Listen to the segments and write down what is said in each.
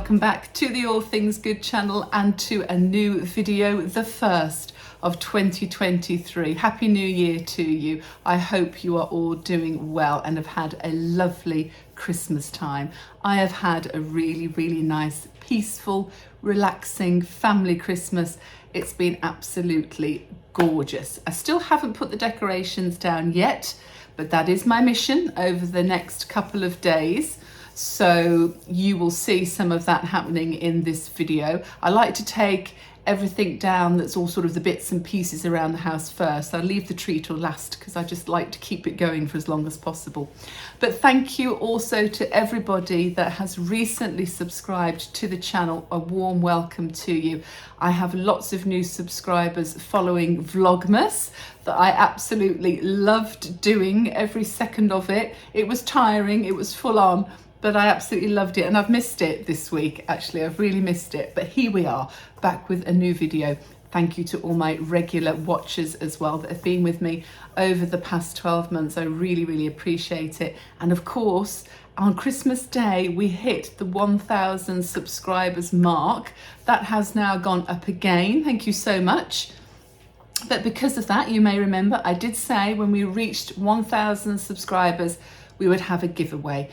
welcome back to the All Things Good channel and to a new video, the first of 2023. Happy New Year to you. I hope you are all doing well and have had a lovely Christmas time. I have had a really nice, peaceful, relaxing family Christmas. It's been absolutely gorgeous. I still haven't put the decorations down yet, but that is my mission over the next couple of days. So you will see some of that happening in this video. I like to take everything down that's all sort of the bits and pieces around the house first. I'll leave the tree till last because I just like to keep it going for as long as possible. But thank you also to everybody that has recently subscribed to the channel. A warm welcome to you. I have lots of new subscribers following Vlogmas that I absolutely loved doing every second of it. It was tiring, it was full on, but I absolutely loved it, and I've missed it this week. Actually, I've really missed it, but here we are back with a new video. Thank you to all my regular watchers as well that have been with me over the past 12 months. I really appreciate it. And of course, on Christmas Day, we hit the 1,000 subscribers mark. That has now gone up again. Thank you so much. But because of that, you may remember, I did say when we reached 1,000 subscribers, we would have a giveaway.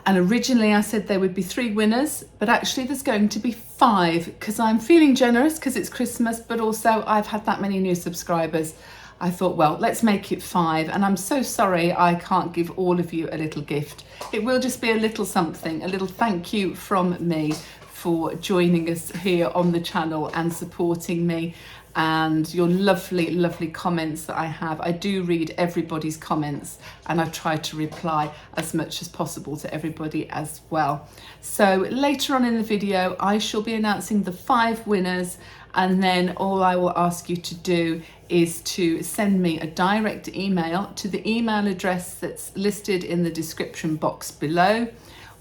And originally I said there would be 3 winners, but actually there's going to be 5 because I'm feeling generous because it's Christmas, but also I've had that many new subscribers. I thought, well, let's make it 5. And I'm so sorry I can't give all of you a little gift. It will just be a little something, a little thank you from me for joining us here on the channel and supporting me, and your lovely comments that I have. I do read everybody's comments and I try to reply as much as possible to everybody as well. So later on in the video, I shall be announcing the 5 winners, and then all I will ask you to do is to send me a direct email to the email address that's listed in the description box below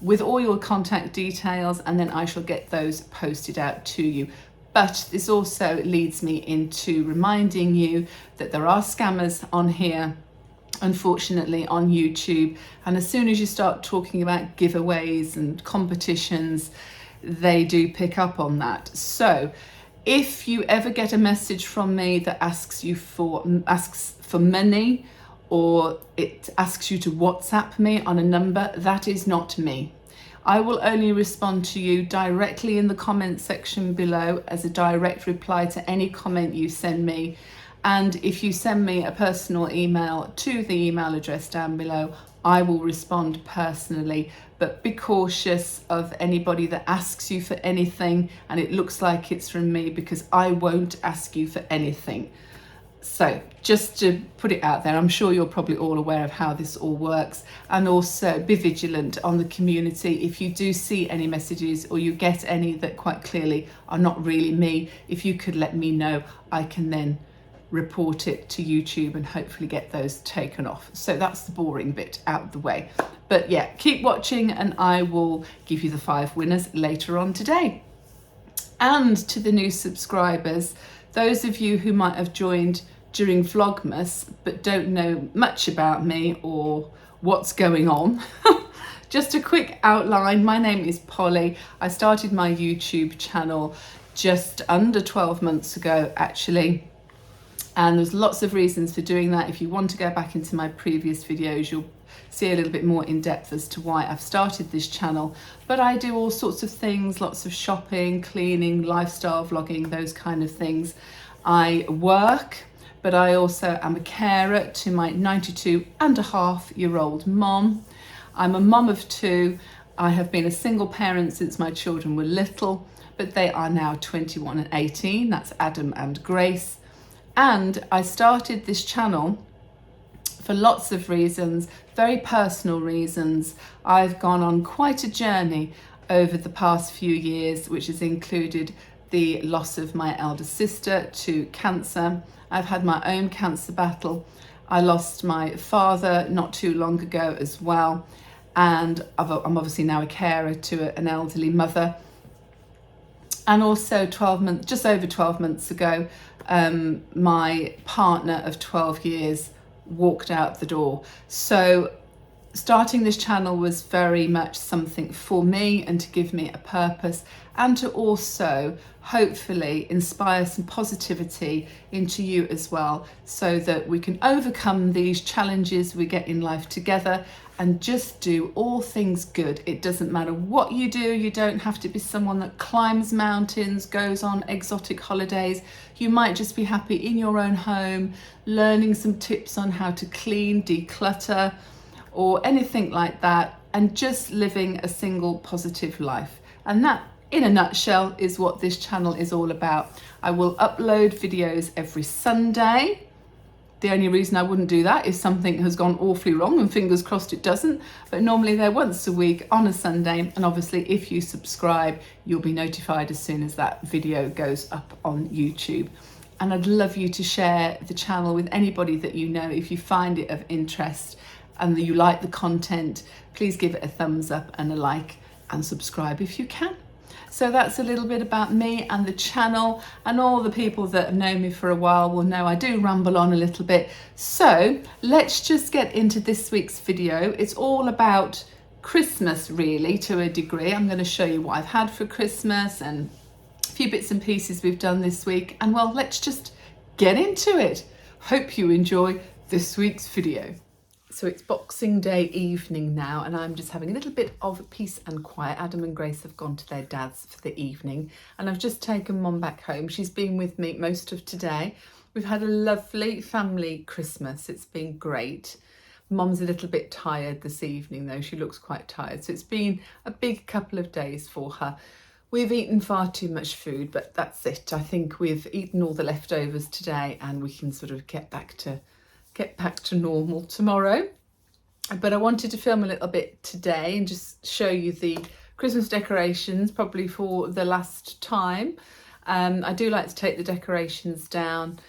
with all your contact details, and then I shall get those posted out to you. But this also leads me into reminding you that there are scammers on here, unfortunately, on YouTube. And as soon as you start talking about giveaways and competitions, they do pick up on that. So if you ever get a message from me that asks for money, or it asks you to WhatsApp me on a number, that is not me. I will only respond to you directly in the comment section below as a direct reply to any comment you send me. And if you send me a personal email to the email address down below, I will respond personally. But be cautious of anybody that asks you for anything and it looks like it's from me, because I won't ask you for anything. So just to put it out there, I'm sure you're probably all aware of how this all works, and also be vigilant on the community. If you do see any messages or you get any that quite clearly are not really me, if you could let me know, I can then report it to YouTube and hopefully get those taken off. So that's the boring bit out of the way. But yeah, keep watching and I will give you the 5 winners later on today. And to the new subscribers, those of you who might have joined during Vlogmas but don't know much about me or what's going on, just a quick outline. My name is Polly. I started my YouTube channel just under 12 months ago, actually. And there's lots of reasons for doing that. If you want to go back into my previous videos, you'll see a little bit more in depth as to why I've started this channel. But I do all sorts of things, lots of shopping, cleaning, lifestyle vlogging, those kind of things. I work, but I also am a carer to my 92-and-a-half-year-old mom. I'm a mom of 2. I have been a single parent since my children were little, but they are now 21 and 18. That's Adam and Grace. And I started this channel for lots of reasons, very personal reasons. I've gone on quite a journey over the past few years, which has included the loss of my elder sister to cancer. I've had my own cancer battle. I lost my father not too long ago as well. And I'm obviously now a carer to an elderly mother. And also just over 12 months ago, my partner of 12 years walked out the door. So starting this channel was very much something for me and to give me a purpose, and to also hopefully inspire some positivity into you as well, so that we can overcome these challenges we get in life together and just do all things good. It doesn't matter what you do. You don't have to be someone that climbs mountains, goes on exotic holidays. You might just be happy in your own home, learning some tips on how to clean, declutter, or anything like that, and just living a single positive life. And that, in a nutshell, is what this channel is all about. I will upload videos every Sunday. The only reason I wouldn't do that is something has gone awfully wrong, and fingers crossed it doesn't, but normally they're once a week on a Sunday. And obviously if you subscribe, you'll be notified as soon as that video goes up on YouTube. And I'd love you to share the channel with anybody that you know. If you find it of interest and that you like the content, please give it a thumbs up and a like, and subscribe if you can. So that's a little bit about me and the channel, and all the people that have known me for a while will know I do ramble on a little bit. So let's just get into this week's video. It's all about Christmas, really, to a degree. I'm going to show you what I've had for Christmas and a few bits and pieces we've done this week. And well, let's just get into it. Hope you enjoy this week's video. So it's Boxing Day evening now, and I'm just having a little bit of peace and quiet. Adam and Grace have gone to their dad's for the evening, and I've just taken Mum back home. She's been with me most of today. We've had a lovely family Christmas. It's been great. Mum's a little bit tired this evening though. She looks quite tired. So it's been a big couple of days for her. We've eaten far too much food, but that's it. I think we've eaten all the leftovers today, and we can sort of get back to normal tomorrow. But I wanted to film a little bit today and just show you the Christmas decorations, probably for the last time. I do like to take the decorations down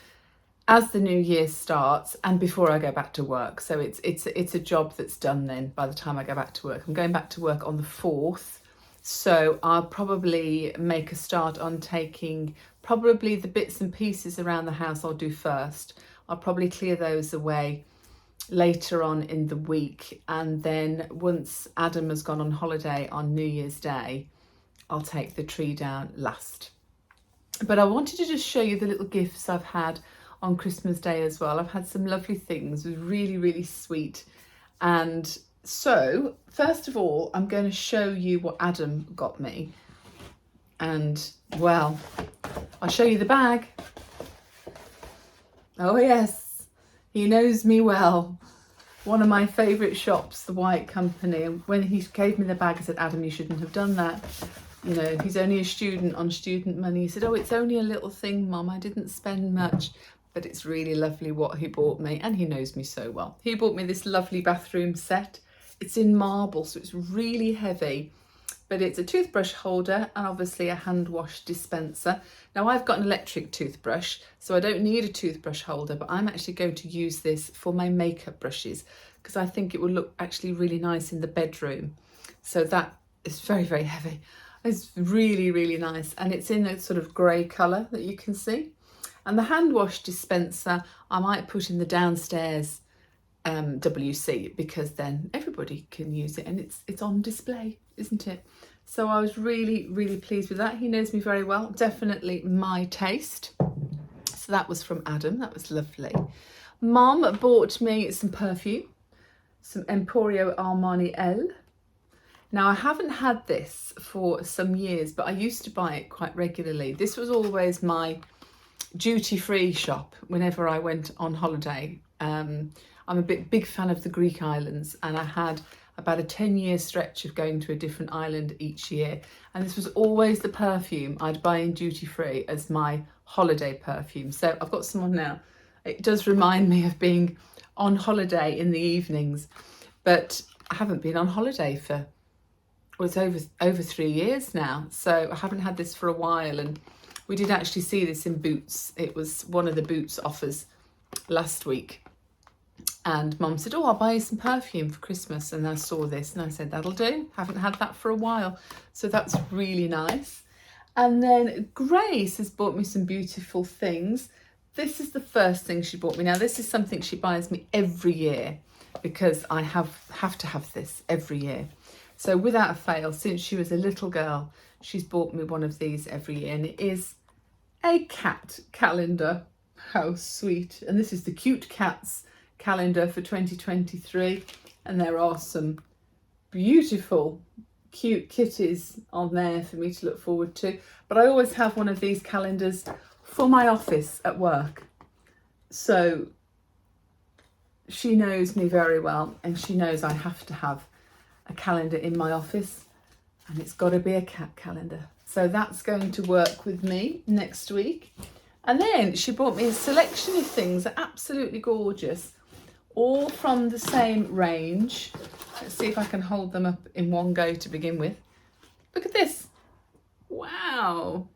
as the new year starts and before I go back to work. So it's a job that's done then by the time I go back to work. I'm going back to work on the 4th. So I'll probably make a start on taking probably the bits and pieces around the house I'll do first. I'll probably clear those away later on in the week, and then once Adam has gone on holiday on New Year's Day, I'll take the tree down last. But I wanted to just show you the little gifts I've had on Christmas Day as well. I've had some lovely things, it was really, really sweet. And so first of all, I'm going to show you what Adam got me. And well, I'll show you the bag. Oh yes, he knows me well. One of my favourite shops, the White Company. And when he gave me the bag, I said, Adam, you shouldn't have done that. You know, he's only a student on student money. He said, oh, it's only a little thing, Mum. I didn't spend much. But it's really lovely what he bought me. And he knows me so well. He bought me this lovely bathroom set. It's in marble, so it's really heavy. But it's a toothbrush holder and obviously a hand wash dispenser. Now I've got an electric toothbrush, so I don't need a toothbrush holder, but I'm actually going to use this for my makeup brushes because I think it will look actually really nice in the bedroom. So that is very, very heavy. It's really, really nice. And it's in a sort of grey colour that you can see. And the hand wash dispenser, I might put in the downstairs WC, because then everybody can use it and it's on display, isn't it? So I was really, really pleased with that. He knows me very well, definitely my taste. So that was from Adam, that was lovely. Mum bought me some perfume, some Emporio Armani Elle. Now I haven't had this for some years, but I used to buy it quite regularly. This was always my duty-free shop whenever I went on holiday. I'm a big fan of the Greek islands, and I had about a 10-year stretch of going to a different island each year, and this was always the perfume I'd buy in duty-free as my holiday perfume. So I've got some on now. It does remind me of being on holiday in the evenings, but I haven't been on holiday for, well, it's over 3 years now, so I haven't had this for a while. And we did actually see this in Boots. It was one of the Boots offers last week. And Mum said, oh, I'll buy you some perfume for Christmas. And I saw this and I said, that'll do. Haven't had that for a while. So that's really nice. And then Grace has bought me some beautiful things. This is the first thing she bought me. Now, this is something she buys me every year. because I have to have this every year. So without a fail, since she was a little girl, she's bought me one of these every year, and it is a cat calendar. How sweet. And this is the Cute Cats calendar for 2023, and there are some beautiful cute kitties on there for me to look forward to. But I always have one of these calendars for my office at work, so she knows me very well, and she knows I have to have a calendar in my office, and it's got to be a cat calendar. So that's going to work with me next week. And then she bought me a selection of things, absolutely gorgeous, all from the same range. Let's see if I can hold them up in one go to begin with. Look at this. Wow.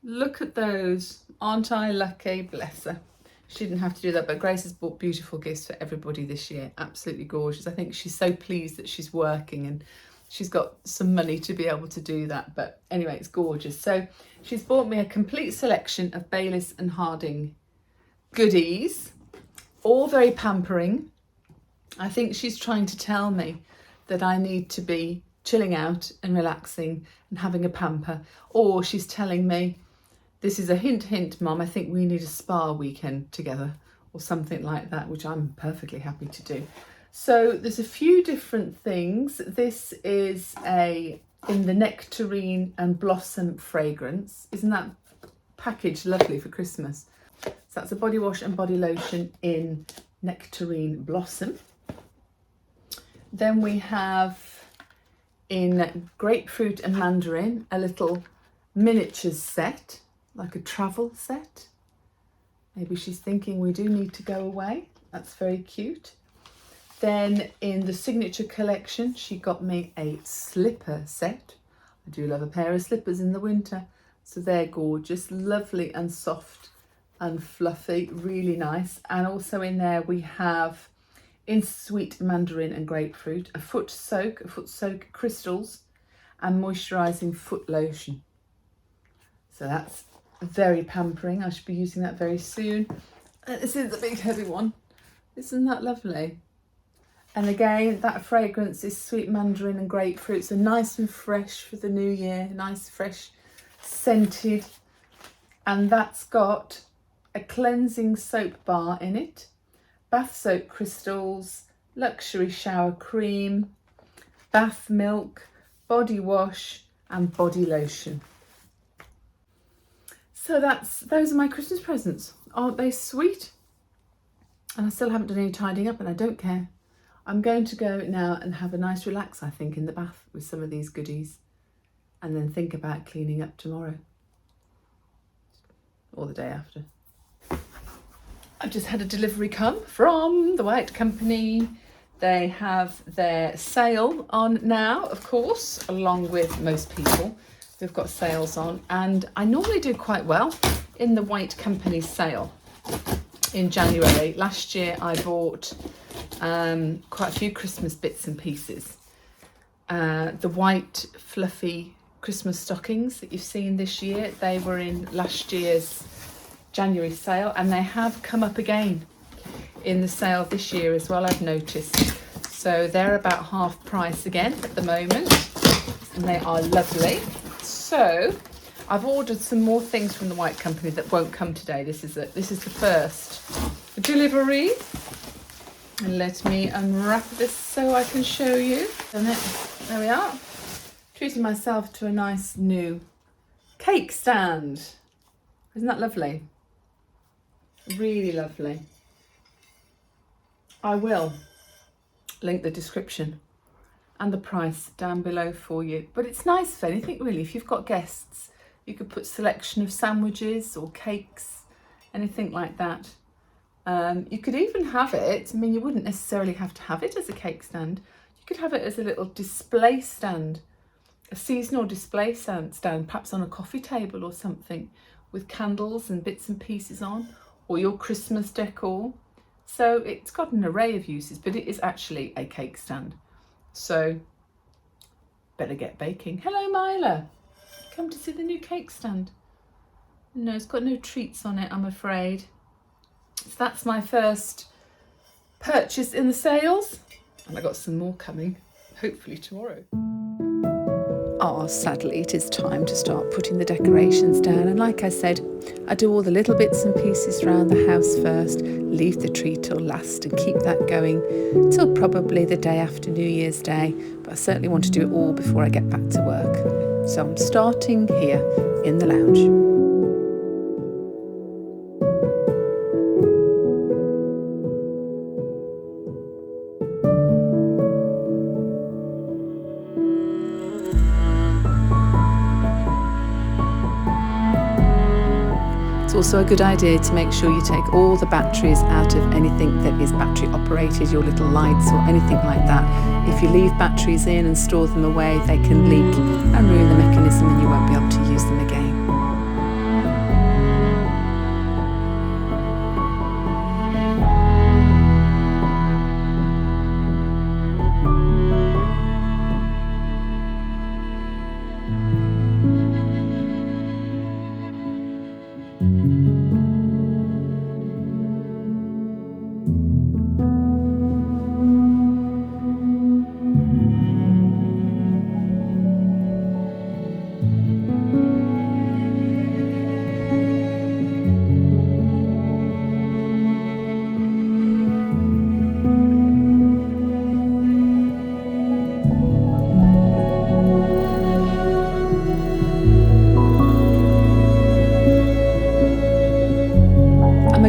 Look at those. Aren't I lucky? Bless her. She didn't have to do that, but Grace has bought beautiful gifts for everybody this year. Absolutely gorgeous. I think she's so pleased that she's working and she's got some money to be able to do that. But anyway, it's gorgeous. So she's bought me a complete selection of Baylis and Harding goodies, all very pampering. I think she's trying to tell me that I need to be chilling out and relaxing and having a pamper. Or she's telling me, this is a hint, hint, Mum, I think we need a spa weekend together, or something like that, which I'm perfectly happy to do. So there's a few different things. This is in the Nectarine and Blossom fragrance. Isn't that package lovely for Christmas? So that's a body wash and body lotion in Nectarine Blossom. Then we have in Grapefruit and Mandarin a little miniatures set, like a travel set. Maybe she's thinking we do need to go away. That's very cute. Then in the Signature collection, she got me a slipper set. I do love a pair of slippers in the winter. So they're gorgeous, lovely and soft and fluffy, really nice. And also in there we have, in Sweet Mandarin and Grapefruit, a foot soak crystals and moisturising foot lotion. So that's very pampering. I should be using that very soon. This is a big heavy one. Isn't that lovely? And again, that fragrance is Sweet Mandarin and Grapefruit, so nice and fresh for the new year, nice, fresh, scented. And that's got a cleansing soap bar in it, bath soap crystals, luxury shower cream, bath milk, body wash and body lotion. So those are my Christmas presents. Aren't they sweet? And I still haven't done any tidying up, and I don't care. I'm going to go now and have a nice relax, I think, in the bath with some of these goodies, and then think about cleaning up tomorrow or the day after. I've just had a delivery come from the White Company. They have their sale on now, of course, along with most people. They've got sales on, and I normally do quite well in the White Company sale in January. Last year I bought quite a few Christmas bits and pieces. The white fluffy Christmas stockings that you've seen this year, they were in last year's January sale, and they have come up again in the sale this year as well, I've noticed. So they're about half price again at the moment, and they are lovely. So I've ordered some more things from the White Company that won't come today. This is the first delivery. And let me unwrap this so I can show you. There we are. Treating myself to a nice new cake stand. Isn't that lovely? Really lovely. I will link the description and the price down below for you. But it's nice for anything really. If you've got guests, you could put selection of sandwiches or cakes, anything like that. You could even have it, I mean, you wouldn't necessarily have to have it as a cake stand. You could have it as a little display stand, a seasonal display stand, perhaps on a coffee table or something, with candles and bits and pieces on, or your Christmas decor. So it's got an array of uses, but it is actually a cake stand. So better get baking. Hello, Myla. Come to see the new cake stand. No, it's got no treats on it, I'm afraid. So that's my first purchased in the sales, and I got some more coming, hopefully tomorrow. Sadly it is time to start putting the decorations down, and like I said, I do all the little bits and pieces around the house first, leave the tree till last and keep that going till probably the day after New Year's Day, but I certainly want to do it all before I get back to work. So I'm starting here in the lounge. It's also a good idea to make sure you take all the batteries out of anything that is battery operated, your little lights or anything like that. If you leave batteries in and store them away, they can leak and ruin the mechanism and you won't be able to use them again.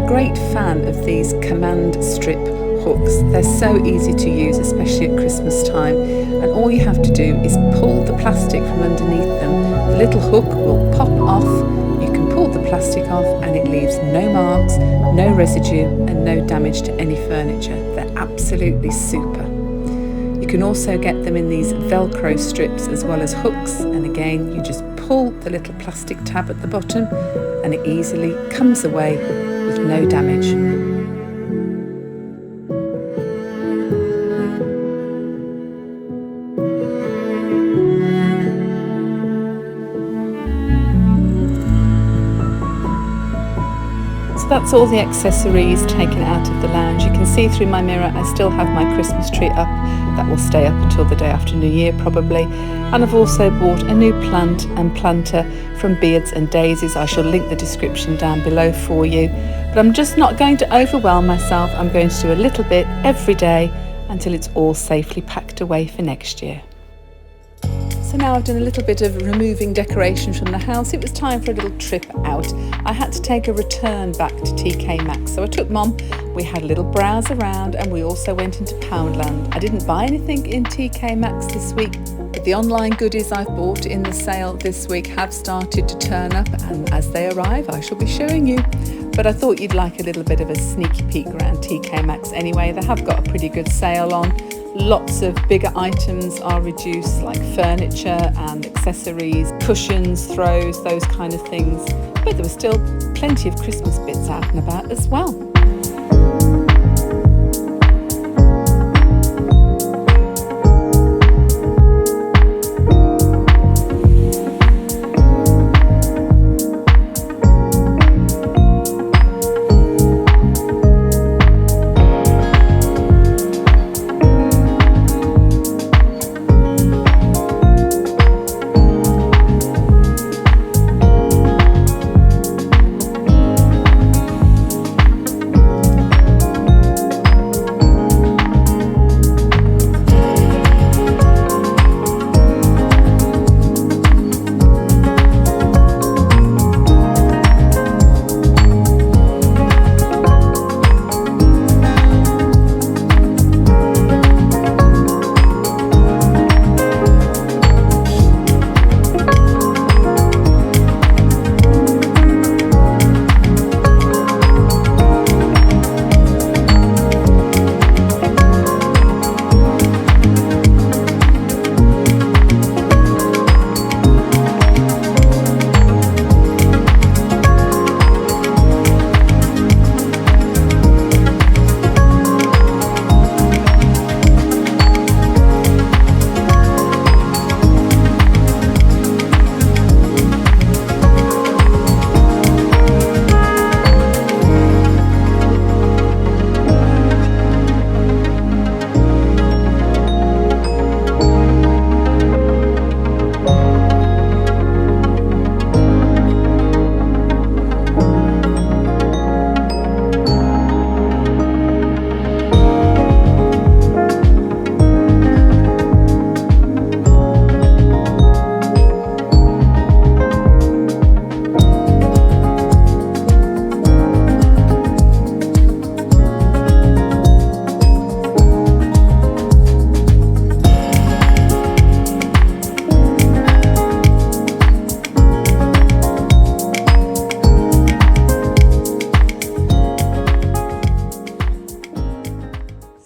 Great fan of these command strip hooks. They're so easy to use, especially at Christmas time, and all you have to do is pull the plastic from underneath them. The little hook will pop off, you can pull the plastic off and it leaves no marks, no residue and no damage to any furniture. They're absolutely super. You can also get them in these Velcro strips as well as hooks, and again you just pull the little plastic tab at the bottom and it easily comes away with no damage. So that's all the accessories taken out of the lounge. You can see through my mirror I still have my Christmas tree up. That will stay up until the day after New Year probably. And I've also bought a new plant and planter from Beards and Daisies. I shall link the description down below for you. But I'm just not going to overwhelm myself. I'm going to do a little bit every day until it's all safely packed away for next year. So now I've done a little bit of removing decorations from the house. It was time for a little trip out. I had to take a return back to TK Maxx. So I took Mum, we had a little browse around and we also went into Poundland. I didn't buy anything in TK Maxx this week, but the online goodies I've bought in the sale this week have started to turn up, and as they arrive I shall be showing you. But I thought you'd like a little bit of a sneaky peek around TK Maxx anyway. They have got a pretty good sale on. Lots of bigger items are reduced, like furniture and accessories, cushions, throws, those kind of things. But there was still plenty of Christmas bits out and about as well.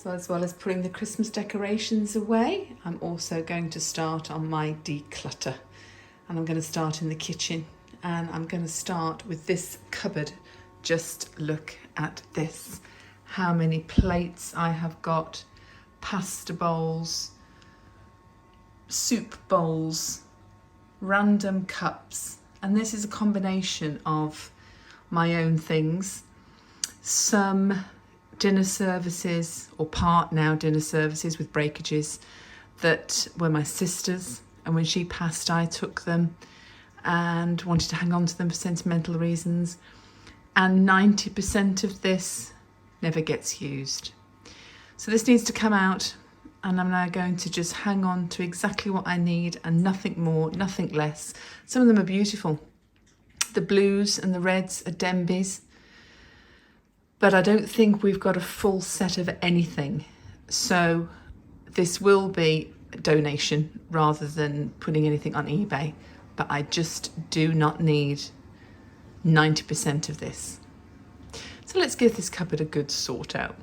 So as well as putting the Christmas decorations away, I'm also going to start on my declutter. And I'm going to start in the kitchen, and I'm going to start with this cupboard. Just look at this. How many plates I have got, pasta bowls, soup bowls, random cups. And this is a combination of my own things, some dinner services, or part now dinner services with breakages that were my sister's, and when she passed I took them and wanted to hang on to them for sentimental reasons, and 90% of this never gets used. So this needs to come out, and I'm now going to just hang on to exactly what I need and nothing more, nothing less. Some of them are beautiful. The blues and the reds are Denbys, but I don't think we've got a full set of anything. So this will be a donation rather than putting anything on eBay, but I just do not need 90% of this. So let's give this cupboard a good sort out.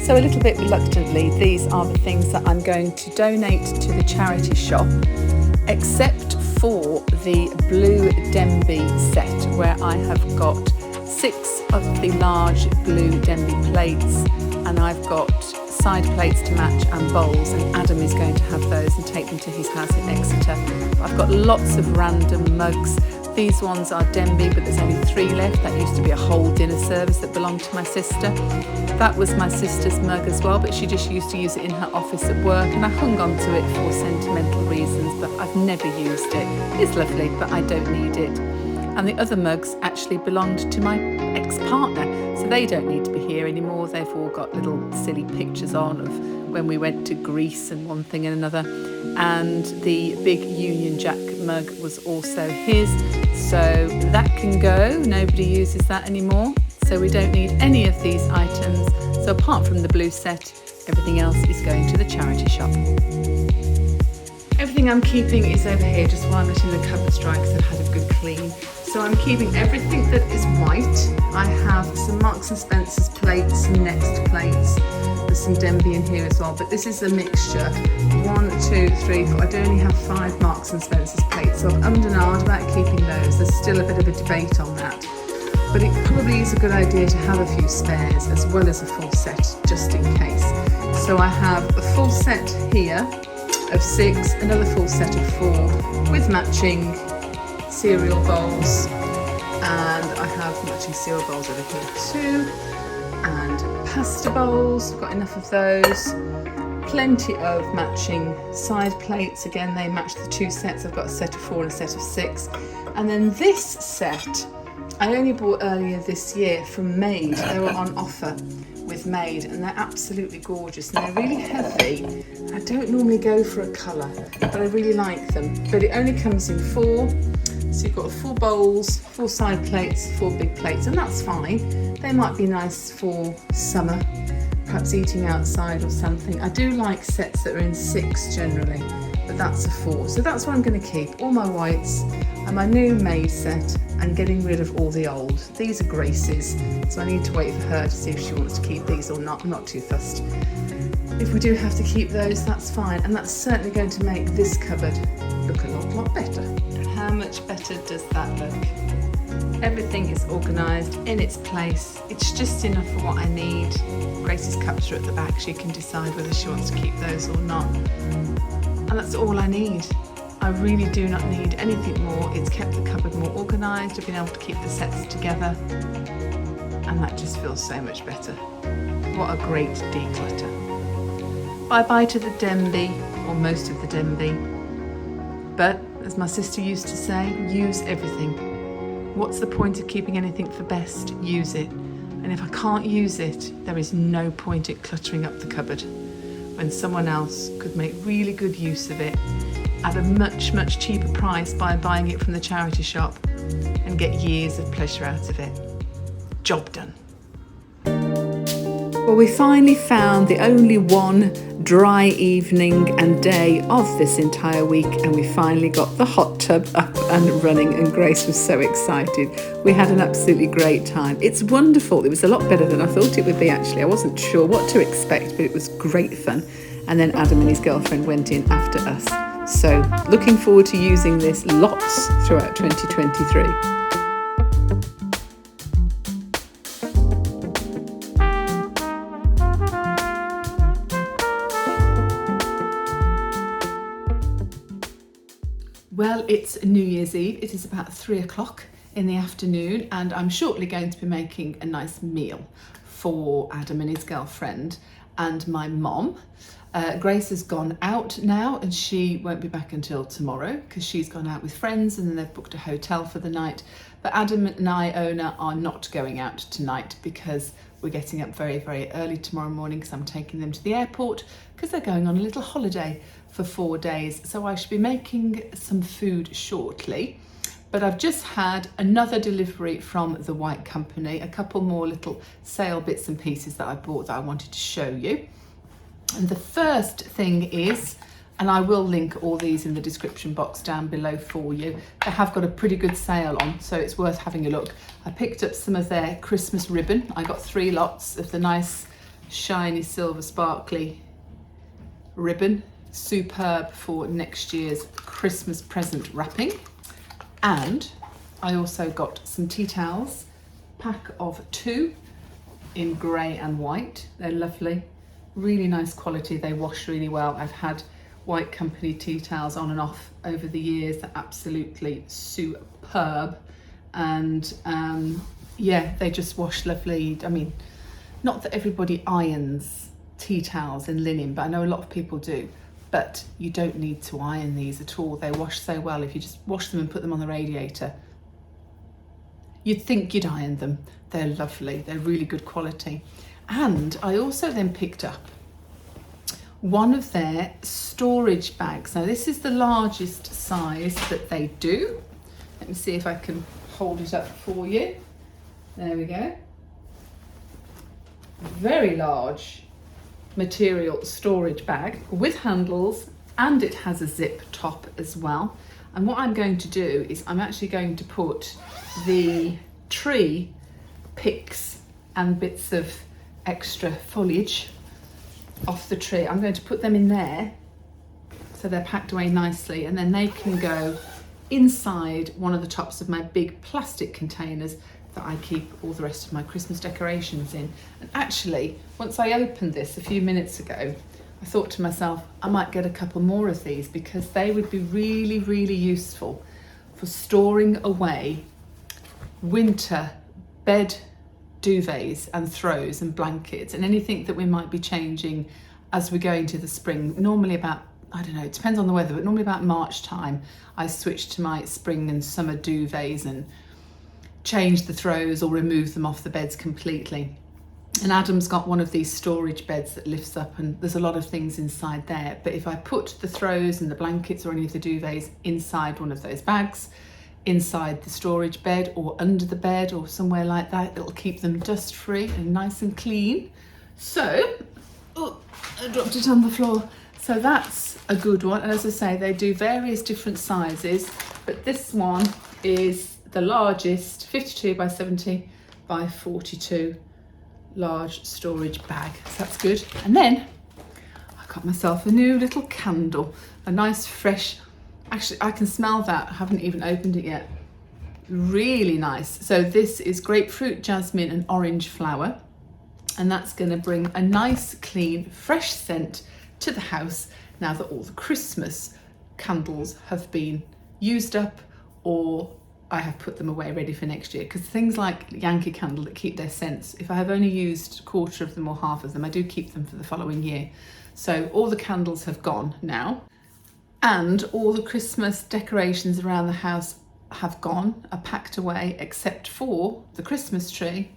So a little bit reluctantly, these are the things that I'm going to donate to the charity shop, except for the blue Denby set, where I have got 6 of the large blue Denby plates, and I've got side plates to match and bowls, and Adam is going to have those and take them to his house in Exeter. I've got lots of random mugs. These ones are Denby, but there's only 3 left. That used to be a whole dinner service that belonged to my sister. That was my sister's mug as well, but she just used to use it in her office at work, and I hung on to it for sentimental reasons, but I've never used it. It's lovely, but I don't need it. And the other mugs actually belonged to my ex-partner, so they don't need to be here anymore. They've all got little silly pictures on of when we went to Greece and one thing and another. And the big Union Jack mug was also his, so that can go. Nobody uses that anymore, so we don't need any of these items. So apart from the blue set, everything else is going to the charity shop. Everything I'm keeping is over here, just while I'm letting the cupboards dry because I've had a good clean. So I'm keeping everything that is white. I have some Marks and Spencer's plates, some Next plates. There's some Denby in here as well, but this is a mixture. 1, 2, 3, 4. I do only have 5 Marks and Spencer's plates, so I'm ummed and ahed about keeping those. There's still a bit of a debate on that. But it probably is a good idea to have a few spares as well as a full set, just in case. So I have a full set here of 6, another full set of 4 with matching cereal bowls, and I have matching cereal bowls over here too, and pasta bowls. I've got enough of those. Plenty of matching side plates. Again, they match the 2 sets. I've got a set of 4 and a set of 6. And then this set I only bought earlier this year from Made. They were on offer with Made, and they're absolutely gorgeous, and they're really heavy. I don't normally go for a colour, but I really like them. But it only comes in 4, so you've got 4 bowls, 4 side plates, 4 big plates, and that's fine. They might be nice for summer, perhaps eating outside or something. I do like sets that are in 6 generally, but that's a 4. So that's what I'm going to keep, all my whites and my new Made set, and getting rid of all the old. These are Grace's, so I need to wait for her to see if she wants to keep these or not. I'm not too fussed. If we do have to keep those, that's fine, and that's certainly going to make this cupboard look a lot better. How much better does that look? Everything is organised in its place. It's just enough for what I need. Grace's cups are at the back. She can decide whether she wants to keep those or not. And that's all I need. I really do not need anything more. It's kept the cupboard more organised. I've been able to keep the sets together, and that just feels so much better. What a great declutter. Bye-bye to the Denby, or most of the Denby. But, as my sister used to say, use everything. What's the point of keeping anything for best? Use it. And if I can't use it, there is no point in cluttering up the cupboard when someone else could make really good use of it at a much, much cheaper price by buying it from the charity shop and get years of pleasure out of it. Job done. Well, we finally found the only one dry evening and day of this entire week, and we finally got the hot tub up and running, and Grace was so excited. We had an absolutely great time. It's wonderful. It was a lot better than I thought it would be, actually. I wasn't sure what to expect, but it was great fun. And then Adam and his girlfriend went in after us. So looking forward to using this lots throughout 2023. Well, it's New Year's Eve. It is about 3 o'clock in the afternoon, and I'm shortly going to be making a nice meal for Adam and his girlfriend and my mom. Grace has gone out now and she won't be back until tomorrow because she's gone out with friends and then they've booked a hotel for the night. But Adam and Iona are not going out tonight because we're getting up very, very early tomorrow morning because I'm taking them to the airport because they're going on a little holiday for 4 days. So I should be making some food shortly. But I've just had another delivery from the White Company, a couple more little sale bits and pieces that I bought that I wanted to show you. And the first thing is, and I will link all these in the description box down below for you, they have got a pretty good sale on, so it's worth having a look. I picked up some of their Christmas ribbon. I got 3 lots of the nice shiny silver sparkly ribbon, superb for next year's Christmas present wrapping. And I also got some tea towels, pack of 2 in grey and white. They're lovely, really nice quality. They wash really well. I've had White Company tea towels on and off over the years. They're absolutely superb. And yeah, they just wash lovely. I mean, not that everybody irons tea towels in linen, but I know a lot of people do. But you don't need to iron these at all. They wash so well. If you just wash them and put them on the radiator, you'd think you'd iron them. They're lovely. They're really good quality. And I also then picked up one of their storage bags. Now this is the largest size that they do. Let me see if I can hold it up for you. There we go. Very large material storage bag with handles, and it has a zip top as well. And what I'm going to do is I'm actually going to put the tree picks and bits of extra foliage off the tree. I'm going to put them in there so they're packed away nicely, and then they can go inside one of the tops of my big plastic containers that I keep all the rest of my Christmas decorations in. And actually, once I opened this a few minutes ago, I thought to myself, I might get a couple more of these because they would be really, really useful for storing away winter bed duvets and throws and blankets and anything that we might be changing as we go into the spring. Normally about, I don't know, it depends on the weather, but normally about March time, I switch to my spring and summer duvets and change the throws or remove them off the beds completely. And Adam's got one of these storage beds that lifts up and there's a lot of things inside there. But if I put the throws and the blankets or any of the duvets inside one of those bags, inside the storage bed or under the bed or somewhere like that, it'll keep them dust free and nice and clean. So, oh, I dropped it on the floor. So that's a good one. And as I say, they do various different sizes, but this one is the largest, 52 by 70 by 42 large storage bag. So that's good. And then I got myself a new little candle, a nice fresh, actually I can smell that, I haven't even opened it yet. Really nice. So this is grapefruit, jasmine and orange flower. And that's gonna bring a nice, clean, fresh scent to the house now that all the Christmas candles have been used up or I have put them away ready for next year, because things like Yankee Candle that keep their scents, if I have only used a quarter of them or half of them, I do keep them for the following year. So all the candles have gone now, and all the Christmas decorations around the house have gone, are packed away, except for the Christmas tree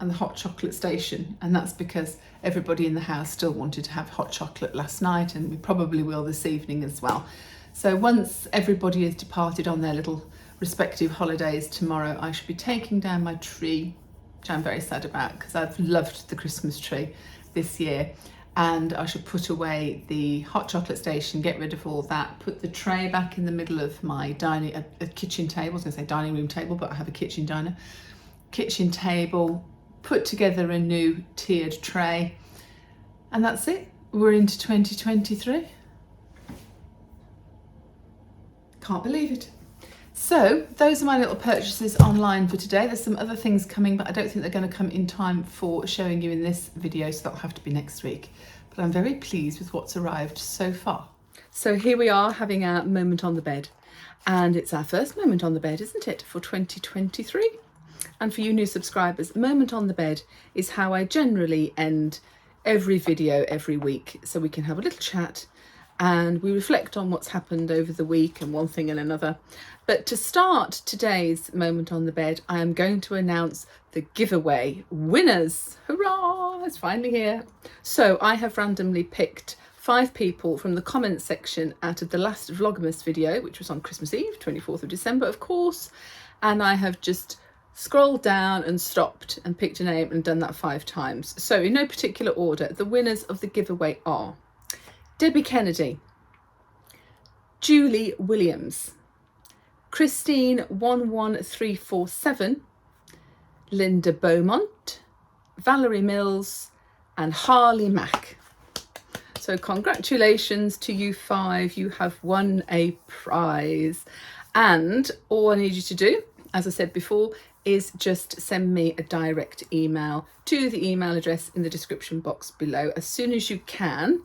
and the hot chocolate station, and that's because everybody in the house still wanted to have hot chocolate last night, and we probably will this evening as well. So once everybody has departed on their little respective holidays tomorrow, I should be taking down my tree, which I'm very sad about because I've loved the Christmas tree this year, and I should put away the hot chocolate station, get rid of all that, put the tray back in the middle of my kitchen table. I was going to say dining room table, but I have a kitchen table, put together a new tiered tray, and that's it. We're into 2023. Can't believe it. So those are my little purchases online for today. There's some other things coming, but I don't think they're going to come in time for showing you in this video, so that'll have to be next week. But I'm very pleased with what's arrived so far. So here we are having our moment on the bed, and it's our first moment on the bed, isn't it, for 2023? And for you new subscribers, moment on the bed is how I generally end every video every week, so we can have a little chat and we reflect on what's happened over the week and one thing and another. But to start today's moment on the bed, I am going to announce the giveaway winners. Hurrah, it's finally here. So I have randomly picked 5 people from the comments section out of the last Vlogmas video, which was on Christmas Eve, 24th of December, of course. And I have just scrolled down and stopped and picked a name and done that 5 times. So in no particular order, the winners of the giveaway are Debbie Kennedy, Julie Williams, Christine 11347, Linda Beaumont, Valerie Mills, and Harley Mack. So congratulations to you 5, you have won a prize. And all I need you to do, as I said before, is just send me a direct email to the email address in the description box below as soon as you can,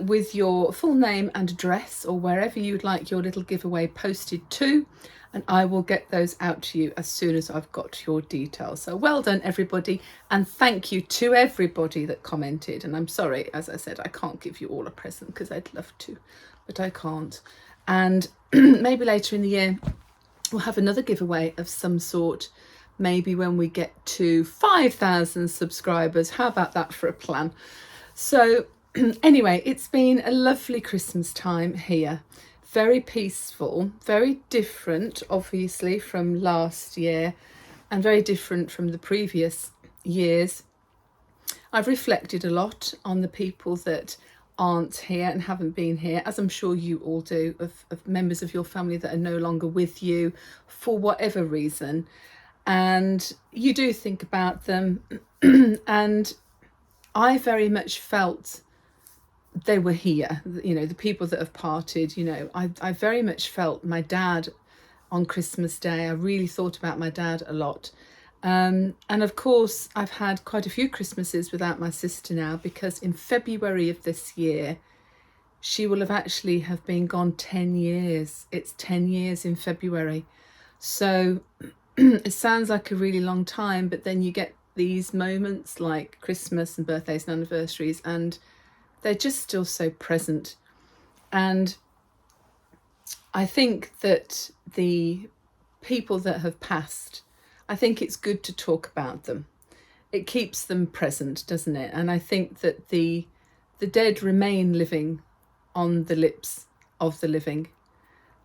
with your full name and address, or wherever you'd like your little giveaway posted to, and I will get those out to you as soon as I've got your details. So well done everybody, and thank you to everybody that commented. And I'm sorry, as I said, I can't give you all a present because I'd love to, but I can't. And maybe later in the year we'll have another giveaway of some sort, maybe when we get to 5,000 subscribers. How about that for a plan? So anyway, it's been a lovely Christmas time here. Very peaceful, very different, obviously, from last year and very different from the previous years. I've reflected a lot on the people that aren't here and haven't been here, as I'm sure you all do, of members of your family that are no longer with you for whatever reason. And you do think about them. And I very much felt they were here, you know, the people that have parted. You know, I very much felt my dad on Christmas Day. I really thought about my dad a lot. And of course, I've had quite a few Christmases without my sister now, because in February of this year, she will have actually have been gone 10 years. It's 10 years in February. So it sounds like a really long time, but then you get these moments like Christmas and birthdays and anniversaries, and they're just still so present. And I think that the people that have passed, I think it's good to talk about them. It keeps them present, doesn't it? And I think that the dead remain living on the lips of the living.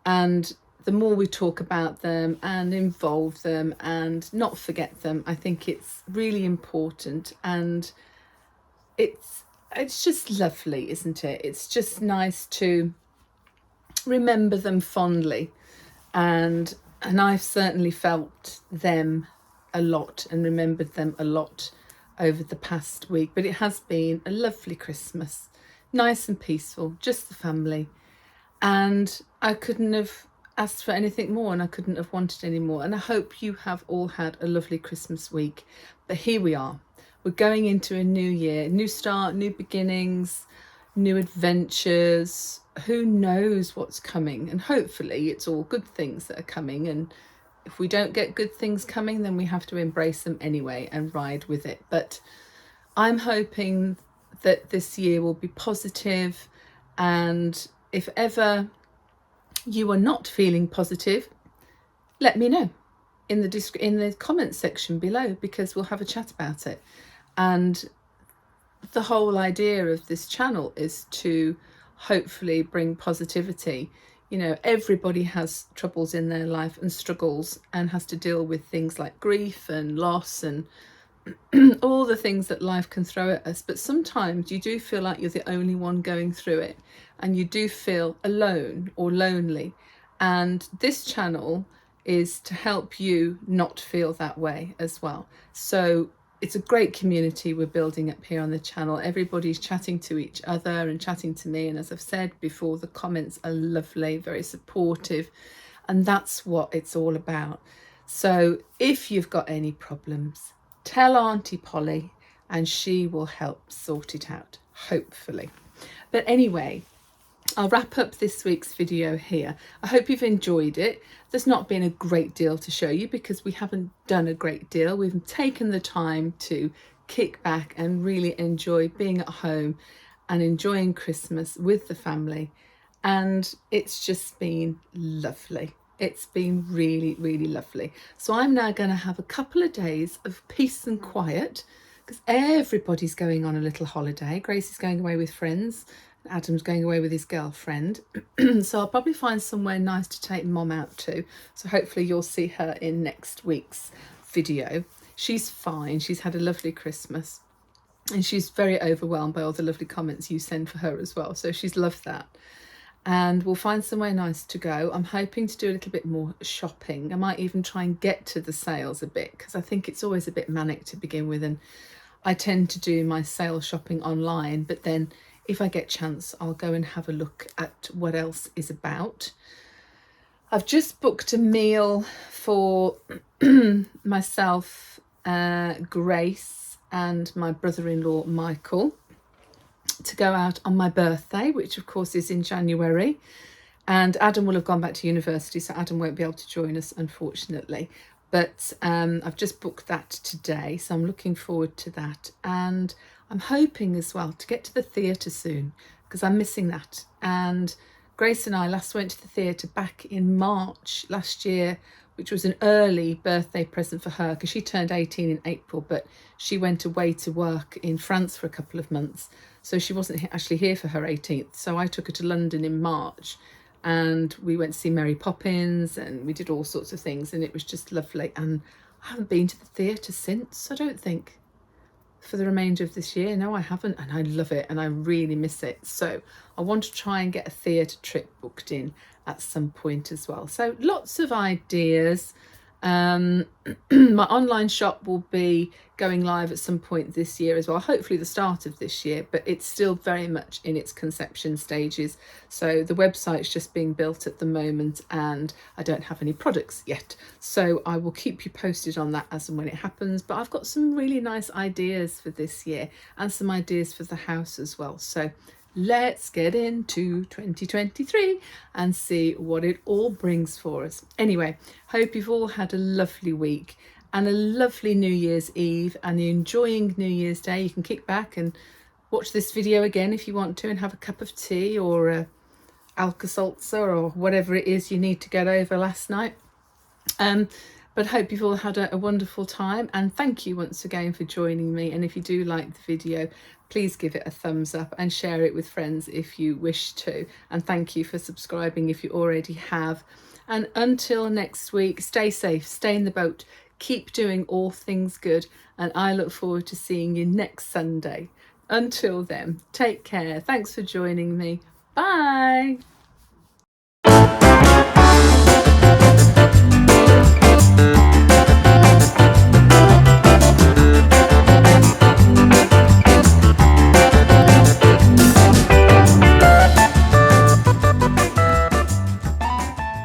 And the more we talk about them and involve them and not forget them, I think it's really important. And it's just lovely, isn't it? It's just nice to remember them fondly. And I've certainly felt them a lot and remembered them a lot over the past week. But it has been a lovely Christmas, nice and peaceful, just the family. And I couldn't have asked for anything more, and I couldn't have wanted any more. And I hope you have all had a lovely Christmas week. But here we are. We're going into a new year, new start, new beginnings, new adventures. Who knows what's coming? And hopefully it's all good things that are coming. And if we don't get good things coming, then we have to embrace them anyway and ride with it. But I'm hoping that this year will be positive. And if ever you are not feeling positive, let me know. in the comment section below, because we'll have a chat about it. And the whole idea of this channel is to hopefully bring positivity. You know, everybody has troubles in their life and struggles and has to deal with things like grief and loss and all the things that life can throw at us. But sometimes you do feel like you're the only one going through it, and you do feel alone or lonely. And this channel is to help you not feel that way as well. So it's a great community we're building up here on the channel. Everybody's chatting to each other and chatting to me. And as I've said before, the comments are lovely, very supportive. And that's what it's all about. So if you've got any problems, tell Auntie Polly and she will help sort it out, hopefully. But anyway, I'll wrap up this week's video here. I hope you've enjoyed it. There's not been a great deal to show you because we haven't done a great deal. We've taken the time to kick back and really enjoy being at home and enjoying Christmas with the family. And it's just been lovely. It's been really, really lovely. So I'm now going to have a couple of days of peace and quiet because everybody's going on a little holiday. Grace is going away with friends. Adam's going away with his girlfriend. So I'll probably find somewhere nice to take Mom out to. So hopefully you'll see her in next week's video. She's fine. She's had a lovely Christmas. And she's very overwhelmed by all the lovely comments you send for her as well. So she's loved that. And we'll find somewhere nice to go. I'm hoping to do a little bit more shopping. I might even try and get to the sales a bit because I think it's always a bit manic to begin with. And I tend to do my sale shopping online, but then if I get chance, I'll go and have a look at what else is about. I've just booked a meal for myself, Grace, and my brother-in-law, Michael, to go out on my birthday, which of course is in January. And Adam will have gone back to university, so Adam won't be able to join us, unfortunately. But I've just booked that today, so I'm looking forward to that. And I'm hoping as well to get to the theatre soon because I'm missing that. And Grace and I last went to the theatre back in March last year, which was an early birthday present for her because she turned 18 in April, but she went away to work in France for a couple of months. So she wasn't actually here for her 18th. So I took her to London in March and we went to see Mary Poppins and we did all sorts of things and it was just lovely. And I haven't been to the theatre since, I don't think, for the remainder of this year. No, I haven't, and I love it and I really miss it. So I want to try and get a theatre trip booked in at some point as well. So lots of ideas. My online shop will be going live at some point this year as well, hopefully the start of this year, but it's still very much in its conception stages. So the website's just being built at the moment and I don't have any products yet. So I will keep you posted on that as and when it happens. But I've got some really nice ideas for this year and some ideas for the house as well. So let's get into 2023 and see what it all brings for us. Anyway, hope you've all had a lovely week and a lovely New Year's Eve and you're enjoying New Year's Day. You can kick back and watch this video again if you want to and have a cup of tea or a Alka-Seltzer or whatever it is you need to get over last night. But hope you've all had a wonderful time and thank you once again for joining me. And if you do like the video, please give it a thumbs up and share it with friends if you wish to. And thank you for subscribing if you already have. And until next week, stay safe, stay in the boat, keep doing all things good. And I look forward to seeing you next Sunday. Until then, take care. Thanks for joining me. Bye.